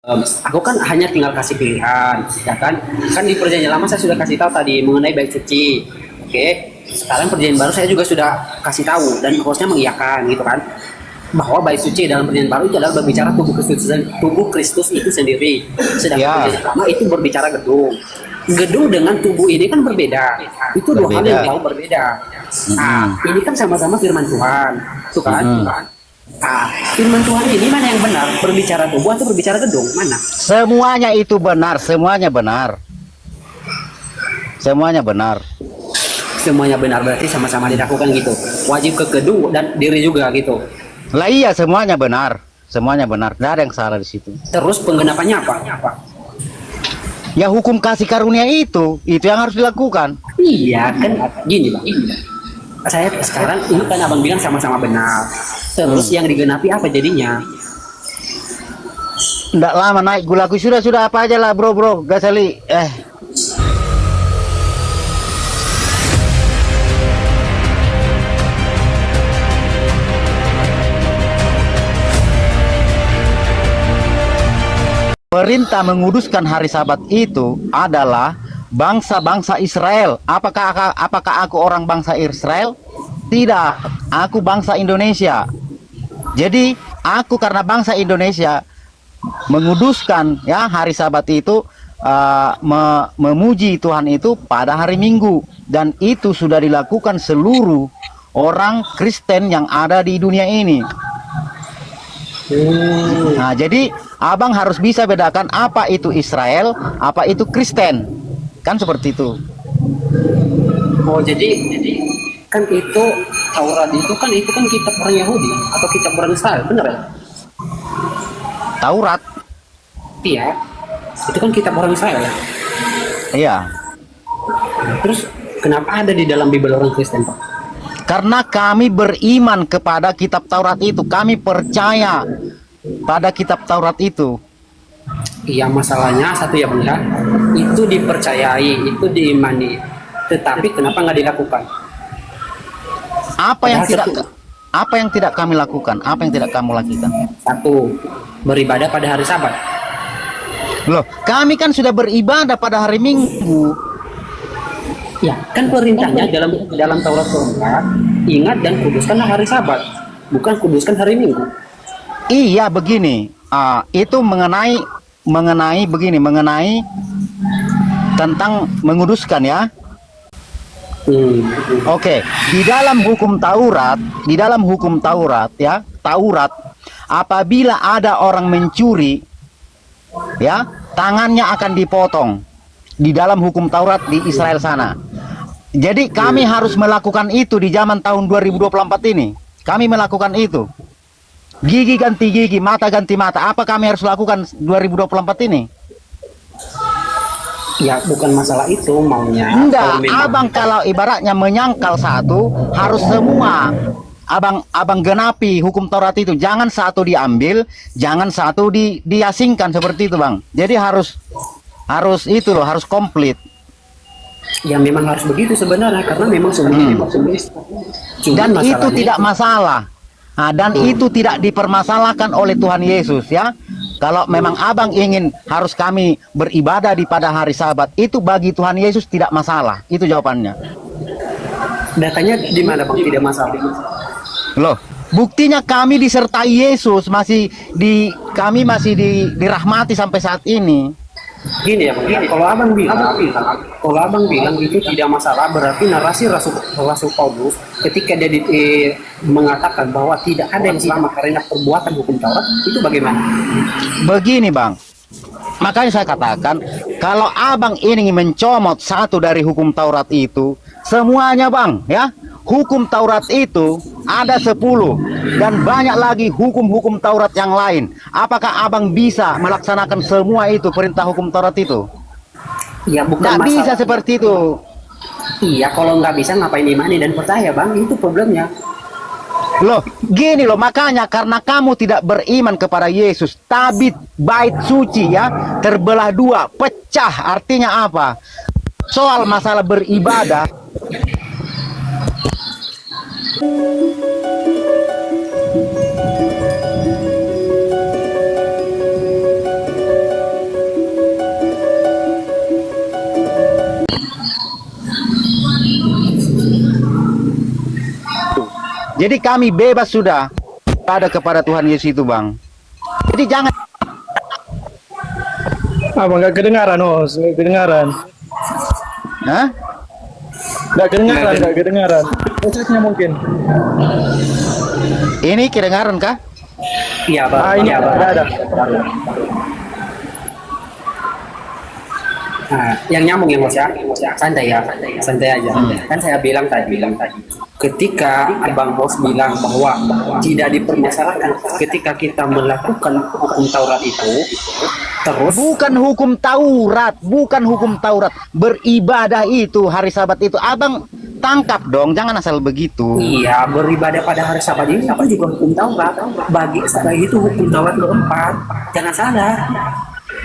Aku kan hanya tinggal kasih pilihan, ya kan? Kan di perjanjian lama saya sudah kasih tahu tadi mengenai bait suci. Oke, sekarang perjanjian baru saya juga sudah kasih tahu dan hostnya mengiyakan gitu kan, bahwa bait suci dalam perjanjian baru itu adalah berbicara tubuh Kristus itu sendiri. Sedangkan Ya, perjanjian lama itu berbicara gedung. Gedung dengan tubuh ini kan berbeda. Itu dua hal yang berbeda. jauh berbeda. Nah, Mm-mm. ini kan sama-sama firman Tuhan, tuh kan? Mm-mm. Nah, firman Tuhan ini mana yang benar? Berbicara tubuh atau berbicara gedung? Mana? Semuanya itu benar, semuanya benar, semuanya benar. Semuanya benar berarti sama-sama dilakukan gitu. Wajib ke gedung dan diri juga gitu. Lah iya, semuanya benar, semuanya benar. Tidak ada yang salah di situ. Terus penggenapannya apa? Apa? Ya hukum kasih karunia itu yang harus dilakukan. Iya kan gini bang. Saya sekarang ini kan abang bilang sama-sama benar. Terus Hmm. yang digenapi apa jadinya? Nggak lama naik gulaku sudah apa aja lah bro gasali. Perintah menguduskan hari Sabat itu adalah bangsa-bangsa Israel. Apakah aku orang bangsa Israel? Tidak, aku bangsa Indonesia. Jadi aku karena bangsa Indonesia menguduskan ya hari Sabat itu, memuji Tuhan itu pada hari Minggu, dan itu sudah dilakukan seluruh orang Kristen yang ada di dunia ini. Nah, jadi abang harus bisa bedakan apa itu Israel, apa itu Kristen. Kan seperti itu. Oh jadi kan itu Taurat itu kan kitab orang Yahudi atau kitab orang Israel, benar ya? Taurat. Iya. Itu kan kitab orang Israel ya. Iya. Terus kenapa ada di dalam Bible orang Kristen Pak? Karena kami beriman kepada kitab Taurat itu. Kami percaya pada kitab Taurat itu. Iya masalahnya satu ya bang ya, itu dipercayai, itu diimani, tetapi kenapa nggak dilakukan? Apa yang Padahal tidak satu, apa yang tidak kami lakukan? Apa yang tidak kamu lakukan? satu beribadah pada hari Sabat. Loh, kami kan sudah beribadah pada hari Minggu. Ya kan perintahnya dalam dalam Taurat Taurat, ingat dan kuduskanlah hari Sabat, bukan kuduskan hari Minggu. Iya, begini. Itu mengenai tentang menguduskan ya. Hmm. Oke, di dalam hukum Taurat ya, Taurat, apabila ada orang mencuri, ya, tangannya akan dipotong di dalam hukum Taurat di Israel sana. Jadi kami harus melakukan itu di zaman tahun 2024 ini. Kami melakukan itu. Gigi ganti gigi, mata ganti mata. Apa kami harus lakukan 2024 ini? Ya bukan masalah itu maunya. Enggak, abang kalau ibaratnya menyangkal satu, harus semua abang genapi hukum Taurat itu. Jangan satu diambil, jangan satu diasingkan seperti itu, Bang. Jadi harus itu loh, harus komplit. Ya memang harus begitu sebenarnya karena memang sebenarnya Dan itu masalahnya tidak masalah. Nah, dan itu tidak dipermasalahkan oleh Tuhan Yesus ya. Kalau memang abang ingin harus kami beribadah di pada hari Sabat, itu bagi Tuhan Yesus tidak masalah. Itu jawabannya. datanya di mana bang tidak masalah. Loh, buktinya kami disertai Yesus, kami masih dirahmati sampai saat ini. Gini ya bang, kalau abang bilang itu tidak masalah, berarti narasi Rasul Paulus ketika dia mengatakan bahwa tidak ada yang selamat karena perbuatan hukum Taurat, itu bagaimana? Begini Bang, makanya saya katakan, kalau abang ini mencomot satu dari hukum Taurat itu, semuanya Bang ya, hukum Taurat itu ada 10 dan banyak lagi hukum-hukum Taurat yang lain. Apakah abang bisa melaksanakan semua itu perintah hukum Taurat itu? Ya bukan Nggak masalah. bisa seperti itu. Iya, kalau nggak bisa ngapain imani dan percaya bang, itu problemnya. Loh, gini loh, makanya karena kamu tidak beriman kepada Yesus, tabit bait suci ya, terbelah dua, pecah. Artinya apa? Soal masalah beribadah, Jadi kami bebas sudah pada kepada Tuhan Yesus itu, Bang. Jadi jangan. Abang nggak kedengaran, Os. Nggak kedengaran. Hah? Nggak kedengaran, nggak kedengaran. Headsetnya mungkin. Ini kedengaran kah? Iya, Bang. Ah, ini Iya, Bang. ada. Nah, yang nyambung ya Mas ya, santai ya, santai aja. Kan saya bilang tadi, ketika Abang Bos bilang bahwa tidak dipermasalahkan ketika kita melakukan hukum Taurat itu, terus Bukan hukum Taurat, bukan hukum Taurat. Beribadah itu hari Sabat itu, Abang tangkap dong, jangan asal begitu. iya beribadah pada hari Sabat ini itu juga hukum Taurat. Bagi itu hukum Taurat keempat, jangan salah.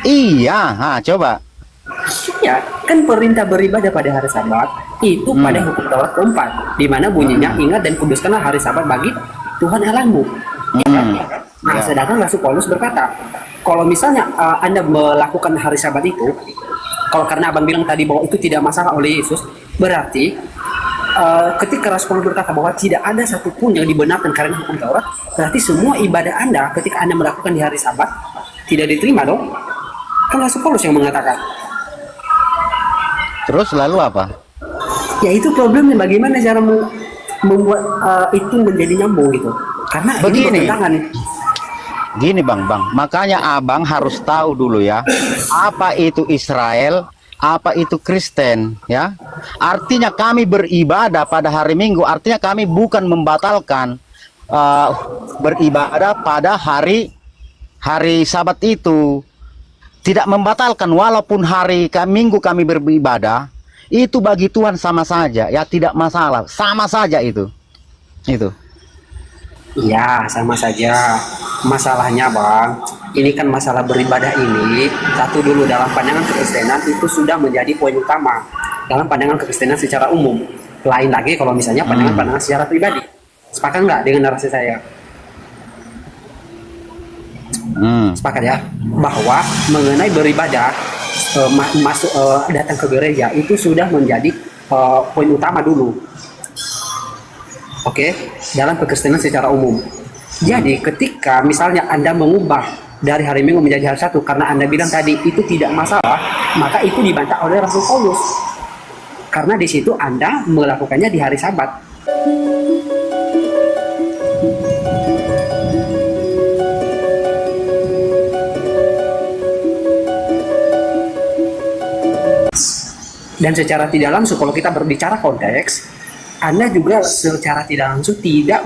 Iya, coba. Ya, kan perintah beribadah pada hari Sabat itu pada hukum Taurat keempat, di mana bunyinya ingat dan kuduskanlah hari Sabat bagi Tuhan Allahmu. Ya kan? Nah, Ya. sedangkan Rasul Paulus berkata, kalau misalnya Anda melakukan hari Sabat itu, kalau karena Abang bilang tadi bahwa itu tidak masalah oleh Yesus, berarti ketika Rasul Paulus berkata bahwa tidak ada satupun yang dibenarkan karena hukum Taurat, berarti semua ibadah Anda ketika Anda melakukan di hari Sabat tidak diterima dong. Kan Rasul Paulus yang mengatakan. Terus lalu apa? Ya itu problemnya, bagaimana cara membuat itu menjadi nyambung gitu. Karena ini Begini. bertentangan. Gini Bang, makanya Abang harus tahu dulu ya, apa itu Israel, apa itu Kristen, ya. Artinya kami beribadah pada hari Minggu, artinya kami bukan membatalkan beribadah pada hari Sabat itu. Tidak membatalkan, walaupun hari Minggu kami beribadah, itu bagi Tuhan sama saja, ya, tidak masalah, sama saja itu. Iya, sama saja. Masalahnya Bang, ini kan masalah beribadah ini, satu dulu dalam pandangan kekristenan itu sudah menjadi poin utama. Dalam pandangan kekristenan secara umum. Lain lagi kalau misalnya pandangan-pandangan secara pribadi. Sepakat nggak dengan narasi saya? Sepakat ya, bahwa mengenai beribadah datang ke gereja itu sudah menjadi poin utama dulu. Oke, dalam kekristenan secara umum. Jadi ketika misalnya Anda mengubah dari hari Minggu menjadi hari Sabtu karena Anda bilang tadi itu tidak masalah, maka itu dibantah oleh Rasul Paulus. Karena di situ Anda melakukannya di hari Sabat. Dan secara tidak langsung kalau kita berbicara konteks, Anda juga secara tidak langsung tidak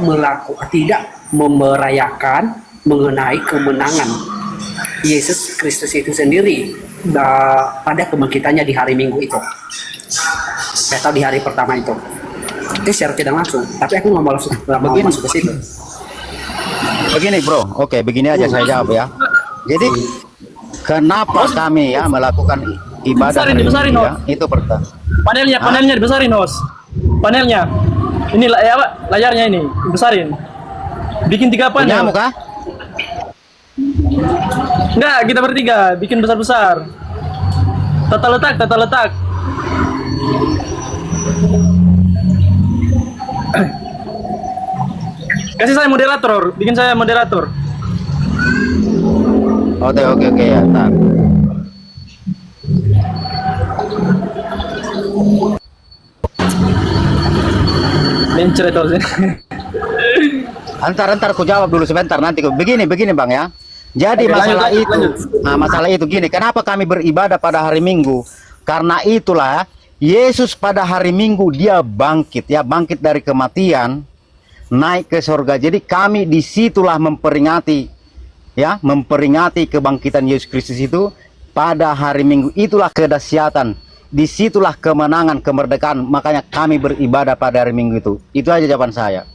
memerayakan mengenai kemenangan Yesus Kristus itu sendiri pada kebangkitannya di hari Minggu itu, atau di hari pertama itu. Itu secara tidak langsung. Tapi aku nggak mau masuk ke situ. Begini Bro, oke, begini aja saya jawab ya. Jadi kenapa kami ya melakukan ibadah Dibesarin, ya, itu pertama. Panelnya dibesarin, Os. Panelnya. Ini layarnya ini, besarin. Bikin 3 panel. Punya kah? Enggak, kita bertiga bikin besar-besar. Tata letak. Kasih saya moderator, bikin saya moderator. Oke ya, tar. Mencret sih. Antar ku jawab dulu sebentar, nanti begini Bang ya. Jadi Oke, masalah lanjut. itu, masalah itu gini, kenapa kami beribadah pada hari Minggu? Karena itulah Yesus pada hari Minggu dia bangkit dari kematian, naik ke surga. Jadi kami disitulah memperingati kebangkitan Yesus Kristus itu pada hari Minggu. Itulah kedahsyatan, disitulah kemenangan, kemerdekaan. Makanya kami beribadah pada hari Minggu itu. Itu aja jawaban saya.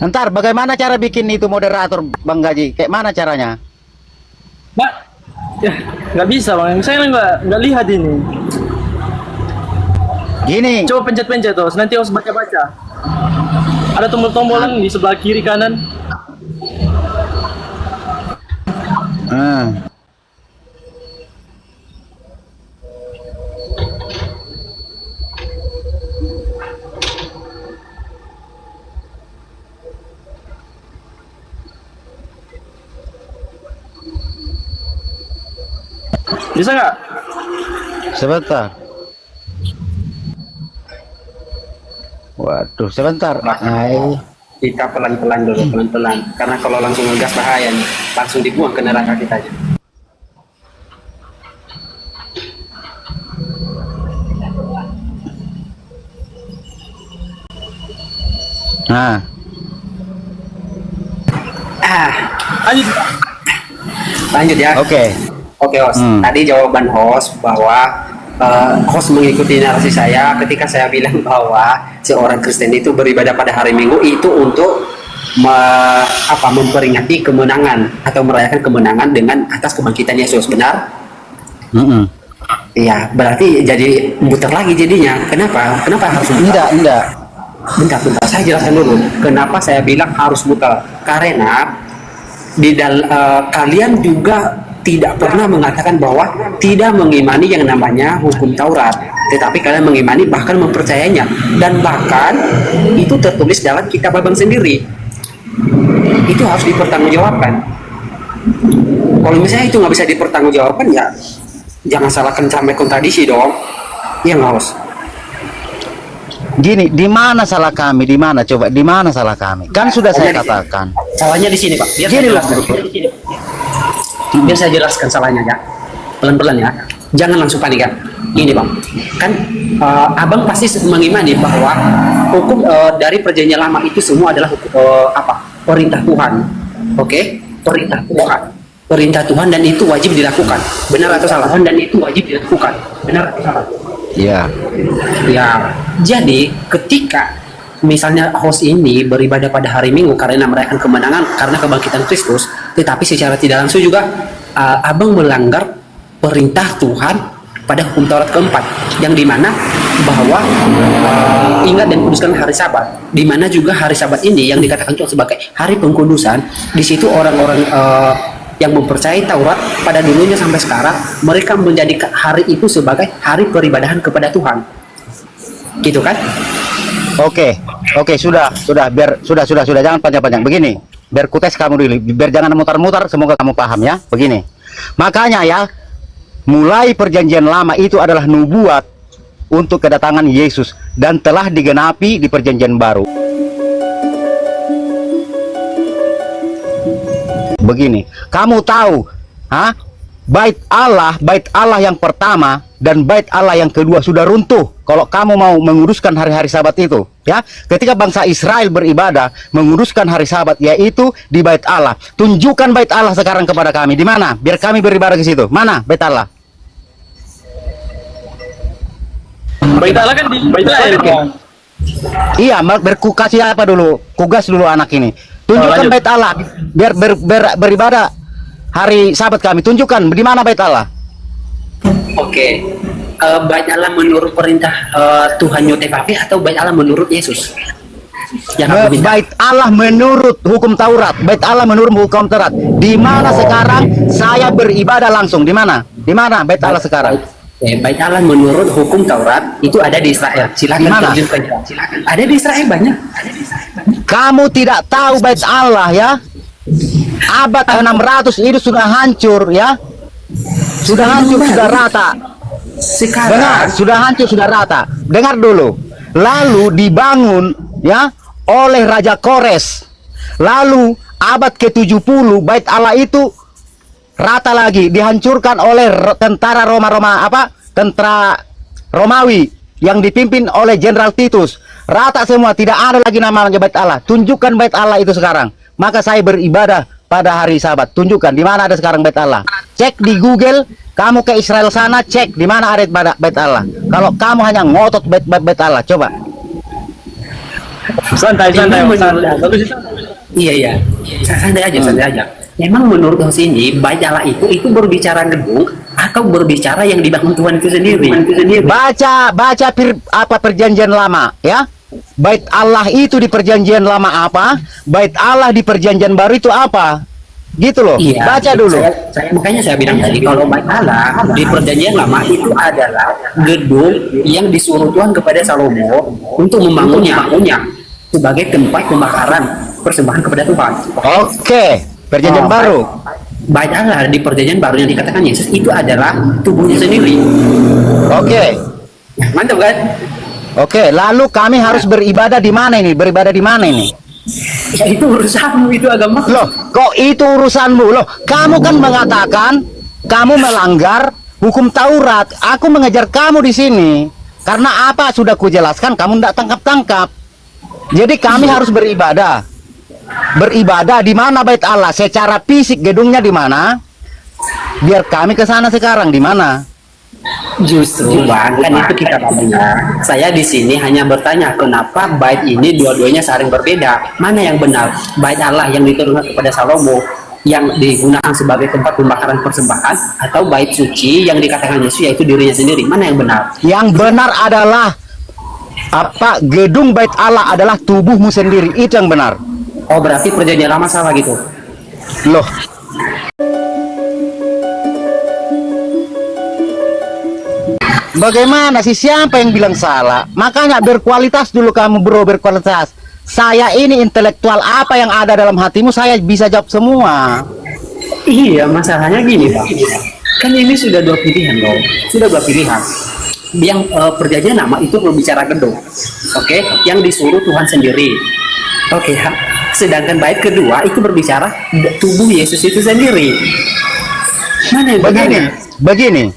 Ntar bagaimana cara bikin itu moderator Bang Gaji? Kayak mana caranya? Mbak, ya nggak bisa Bang. Saya nggak lihat ini. Gini. Coba pencet-pencet Os, nanti Os baca-baca. Ada tombol-tombolan di sebelah kiri kanan. Hmm. Bisa nggak? Sebentar. Waduh, sebentar. Hai. Kita pelan-pelan dulu, pelan-pelan. Karena kalau langsung ngegas bahaya nih. Langsung dibuang ke neraka kita aja. Nah, Ah, Lanjut. lanjut ya. oke. Oke, host. Tadi jawaban host bahwa host mengikuti narasi saya ketika saya bilang bahwa seorang Kristen itu beribadah pada hari Minggu itu untuk memperingati kemenangan atau merayakan kemenangan dengan atas kebangkitan Yesus, benar? Mm-mm. Iya, berarti jadi muter lagi jadinya. Kenapa? Kenapa harus muter? Enggak. Bentar, saya jelaskan dulu. Kenapa saya bilang harus muter? Karena kalian juga tidak pernah mengatakan bahwa tidak mengimani yang namanya hukum Taurat, tetapi kalian mengimani bahkan mempercayainya, dan bahkan itu tertulis dalam kitab Abang sendiri. Itu harus dipertanggungjawabkan. Kalau misalnya itu nggak bisa dipertanggungjawabkan, ya jangan salahkan sampai kontradiksi dong. Iya nggak, Host? Gini, di mana salah kami? Di mana coba? Di mana salah kami? Kan sudah saya Salahnya di sini. katakan. Salahnya di sini, Pak. Biar Gini saya loh. jelaskan. Biar saya jelaskan salahnya ya. Pelan-pelan ya. Jangan langsung panik kan. Gini, Bang. Kan Abang pasti mengimani bahwa hukum dari perjanjian lama itu semua adalah hukum, perintah Tuhan. Oke? Perintah Tuhan. Perintah Tuhan dan itu wajib dilakukan. Benar atau salah? Dan itu wajib dilakukan. Benar atau salah? Iya. Ya, jadi ketika misalnya host ini beribadah pada hari Minggu karena merayakan kemenangan karena kebangkitan Kristus, tetapi secara tidak langsung juga Abang melanggar perintah Tuhan pada hukum Taurat keempat, yang dimana bahwa ingat dan kuduskan hari Sabat, dimana juga hari Sabat ini yang dikatakan Tuhan sebagai hari pengkudusan. Di situ orang-orang yang mempercayai Taurat pada dulunya sampai sekarang, mereka menjadikan hari itu sebagai hari peribadahan kepada Tuhan, gitu kan? Oke, sudah, sudah, jangan panjang-panjang. Begini, biar kutes kamu dulu, biar jangan mutar-mutar, semoga kamu paham ya. Begini, makanya ya, mulai perjanjian lama itu adalah nubuat untuk kedatangan Yesus dan telah digenapi di perjanjian baru. Begini, kamu tahu, bait Allah yang pertama dan bait Allah yang kedua sudah runtuh. Kalau kamu mau menguruskan hari-hari Sabat itu, ya, ketika bangsa Israel beribadah menguruskan hari Sabat, yaitu di bait Allah. Tunjukkan bait Allah sekarang kepada kami. Di mana? Biar kami beribadah ke situ. Mana bait Allah? Bait Allah kan di Israel, Bang. Iya, berkukasih apa dulu? Kugas dulu anak ini. Tunjukkan bait Allah. Biar beribadah hari Sabat kami. Tunjukkan di mana bait Allah. Oke. Bait Allah menurut perintah Tuhan Yotefafi atau bait Allah menurut Yesus? Bait Allah menurut hukum Taurat. Bait Allah menurut hukum Taurat. Di mana sekarang saya beribadah langsung? Di mana? Di mana bait Allah sekarang? Bait Allah menurut hukum Taurat itu ada di Israel. Silakan terjun ke Israel. Silakan. Ada di Israel banyak. Kamu tidak tahu bait Allah ya? Abad 600 itu sudah hancur ya. Sudah hancur, sudah rata. Sekarang Dengar, sudah hancur, sudah rata. Dengar dulu. Lalu dibangun ya oleh Raja Kores. Lalu abad ke-70 bait Allah itu rata lagi, dihancurkan oleh tentara tentara Romawi yang dipimpin oleh Jenderal Titus. Rata semua, tidak ada lagi namanya bait Allah. Tunjukkan bait Allah itu sekarang. Maka saya beribadah pada hari Sabat. Tunjukkan di mana ada sekarang bait Allah. Cek di Google, kamu ke Israel sana, cek di mana ada bait Allah. Kalau kamu hanya ngotot bait Allah, coba. Santai. iya. Santai aja. Memang menurut host ini bait Allah itu berbicara gedung atau berbicara yang dibangun Tuhan itu sendiri? Baca perjanjian lama ya. Bait Allah itu di perjanjian lama apa? Bait Allah di perjanjian baru itu apa? Gitu loh. Iya, Baca dulu. makanya saya bilang tadi kalau Bait Allah di perjanjian lama itu adalah gedung yang disuruh Tuhan kepada Salomo untuk membangunnya sebagai tempat pembakaran persembahan kepada Tuhan. Oke, perjanjian baru. Bait Allah di perjanjian baru yang dikatakan Yesus itu adalah tubuhnya sendiri. Oke. Mantap kan? Oke, lalu kami harus beribadah di mana ini? Beribadah di mana ini? Ya itu urusanmu, itu agama. Loh, kok itu urusanmu? Loh, kamu kan mengatakan kamu melanggar hukum Taurat. Aku mengejar kamu di sini. Karena apa? Sudah kujelaskan, kamu tidak tangkap-tangkap. Jadi kami harus beribadah. Beribadah di mana Bait Allah? Secara fisik gedungnya di mana? Biar kami ke sana sekarang di mana? Justru Bang, kan itu kita ngomongnya. Saya di sini hanya bertanya kenapa bait ini dua-duanya saling berbeda. Mana yang benar? Bait Allah yang diturunkan kepada Salomo yang digunakan sebagai tempat pembakaran persembahan atau bait suci yang dikatakan Yesus yaitu dirinya sendiri. Mana yang benar? Yang benar adalah apa? Gedung Bait Allah adalah tubuhmu sendiri. Itu yang benar. Oh, berarti perjanjian lama salah gitu. Loh, bagaimana sih? Siapa yang bilang salah? Makanya berkualitas dulu kamu bro, berkualitas. Saya ini intelektual, apa yang ada dalam hatimu saya bisa jawab semua. Iya, masalahnya gini Pak. Kan ini sudah dua pilihan loh. Sudah dua pilihan. Yang perjanjian lama itu berbicara gedung. Oke, yang disuruh Tuhan sendiri. Oke, sedangkan bait kedua itu berbicara tubuh Yesus itu sendiri. Mana yang benar? Begini.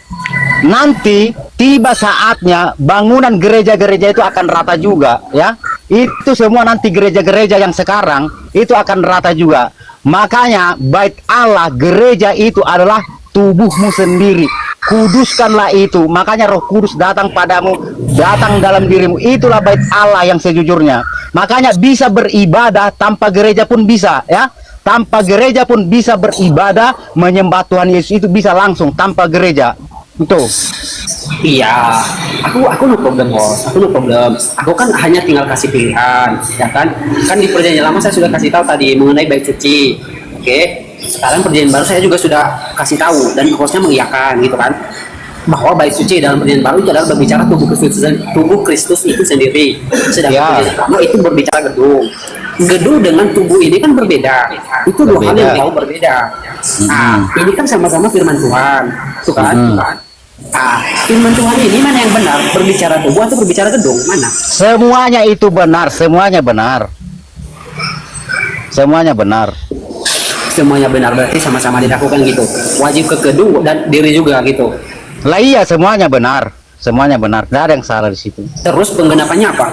Nanti tiba saatnya bangunan gereja-gereja itu akan rata juga, ya. Itu semua nanti gereja-gereja yang sekarang itu akan rata juga. Makanya Bait Allah, gereja itu adalah tubuhmu sendiri. Kuduskanlah itu. Makanya Roh Kudus datang padamu, datang dalam dirimu. Itulah Bait Allah yang sejujurnya. Makanya bisa beribadah tanpa gereja pun bisa, ya. Tanpa gereja pun bisa beribadah, menyembah Tuhan Yesus itu bisa langsung tanpa gereja. Itu. Iya, aku no problem bos, aku no problem. Aku kan hanya tinggal kasih pilihan, ya kan? Kan di perjanjian lama saya sudah kasih tahu tadi mengenai bait suci, oke? Sekarang perjanjian baru saya juga sudah kasih tahu dan hostnya mengiyakan, gitu kan? Bahwa bait suci dalam perjanjian baru itu adalah berbicara tubuh Kristus itu sendiri. Sedangkan perjanjian lama itu berbicara gedung. Gedung dengan tubuh ini kan berbeda. Itu dua hal yang jauh berbeda. Nah, ini kan sama-sama firman Tuhan, tuh kan? Ah, firman Tuhan ini mana yang benar? Berbicara tubuh atau berbicara gedung? Mana? Semuanya itu benar, semuanya benar. Semuanya benar. Semuanya benar berarti sama-sama dilakukan gitu. Wajib ke gedung dan diri juga gitu. Lah iya, semuanya benar. Semuanya benar. Tidak ada yang salah di situ. Terus penggenapannya apa?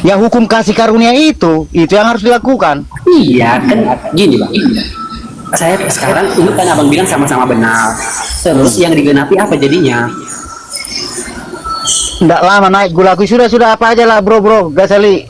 Ya hukum kasih karunia itu yang harus dilakukan. Iya kan gini Bang. Saya sekarang ini kan abang bilang sama-sama benar. Terus yang digenapi apa jadinya? Nggak lama naik gulaku sudah apa aja lah bro Gasali